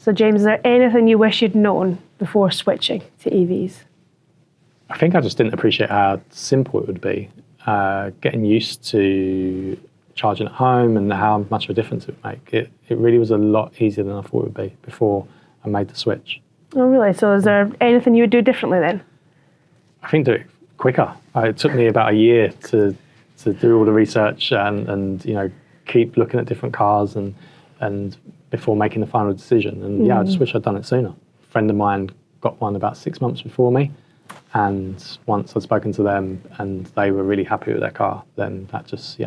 So James, is there anything you wish you'd known before switching to EVs? I think I just didn't appreciate how simple it would be. Getting used to charging at home and how much of a difference it would make. It really was a lot easier than I thought it would be before I made the switch. Oh, really? So is there anything you would do differently then? I think do it quicker. It took me about a year to do all the research and keep looking at different cars and before making the final decision. And I just wish I'd done it sooner. A friend of mine got one about 6 months before me, and once I'd spoken to them and they were really happy with their car, then that just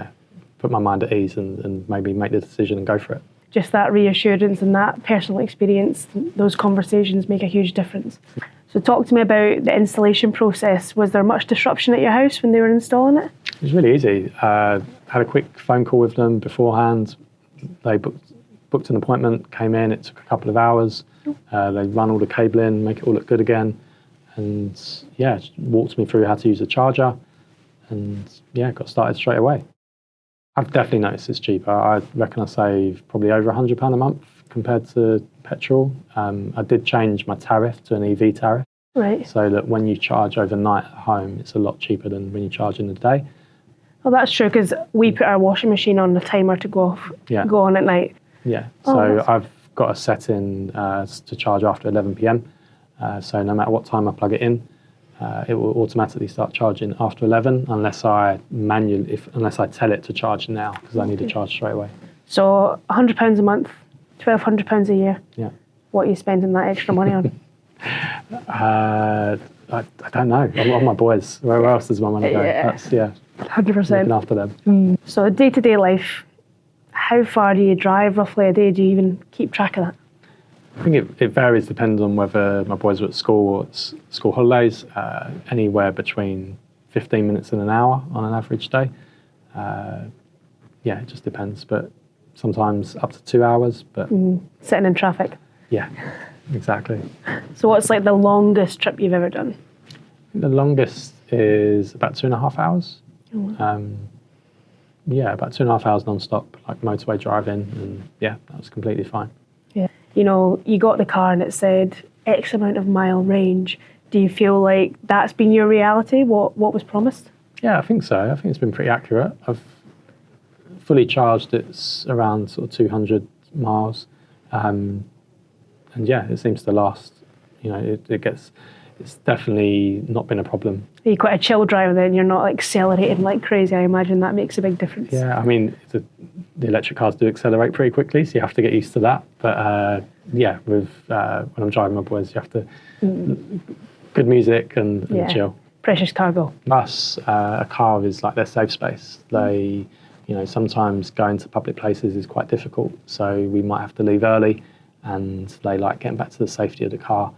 put my mind at ease and made me make the decision and go for it. Just that reassurance and that personal experience, those conversations make a huge difference. So talk to me about the installation process. Was there much disruption at your house when they were installing it? It was really easy. Had a quick phone call with them beforehand. They booked an appointment, came in, it took a couple of hours. They run all the cabling, make it all look good again. And walked me through how to use the charger and got started straight away. I've definitely noticed it's cheaper. I reckon I save probably over £100 a month compared to petrol. I did change my tariff to an EV tariff. Right. So that when you charge overnight at home, it's a lot cheaper than when you charge in the day. Well, that's true, because we put our washing machine on the timer to go on at night. Yeah, so I've got a setting to charge after 11 p.m. So no matter what time I plug it in, it will automatically start charging after 11 unless I tell it to charge now, because I need to charge straight away. So £100 a month, £1,200 a year. Yeah. What are you spending that extra money on? I don't know. On my boys. Where else does my money go? That's 100%. Looking after them. So day-to-day life, how far do you drive roughly a day? Do you even keep track of that? I think it varies depending on whether my boys are at school or it's school holidays. Anywhere between 15 minutes and an hour on an average day. It just depends, but sometimes up to 2 hours. But sitting in traffic. Yeah, exactly. So what's like the longest trip you've ever done? The longest is about 2.5 hours. Oh, wow. About 2.5 hours non-stop, like motorway driving, and that was completely fine. Yeah. You got the car and it said X amount of mile range. Do you feel like that's been your reality, what was promised? Yeah, I think so. I think it's been pretty accurate. I've fully charged, it's around sort of 200 miles. It seems to last. It's definitely not been a problem. Are you quite a chill driver then? You're not like accelerating like crazy. I imagine that makes a big difference. Yeah, I mean, the electric cars do accelerate pretty quickly, so you have to get used to that. But when I'm driving my boys, you have to good music and chill. Precious cargo. Plus, a car is like their safe space. They, sometimes going to public places is quite difficult, so we might have to leave early, and they like getting back to the safety of the car.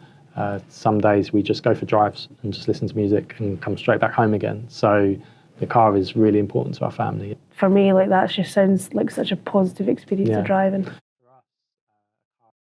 Some days we just go for drives and just listen to music and come straight back home again. So the car is really important to our family. For me, that just sounds like such a positive experience of driving.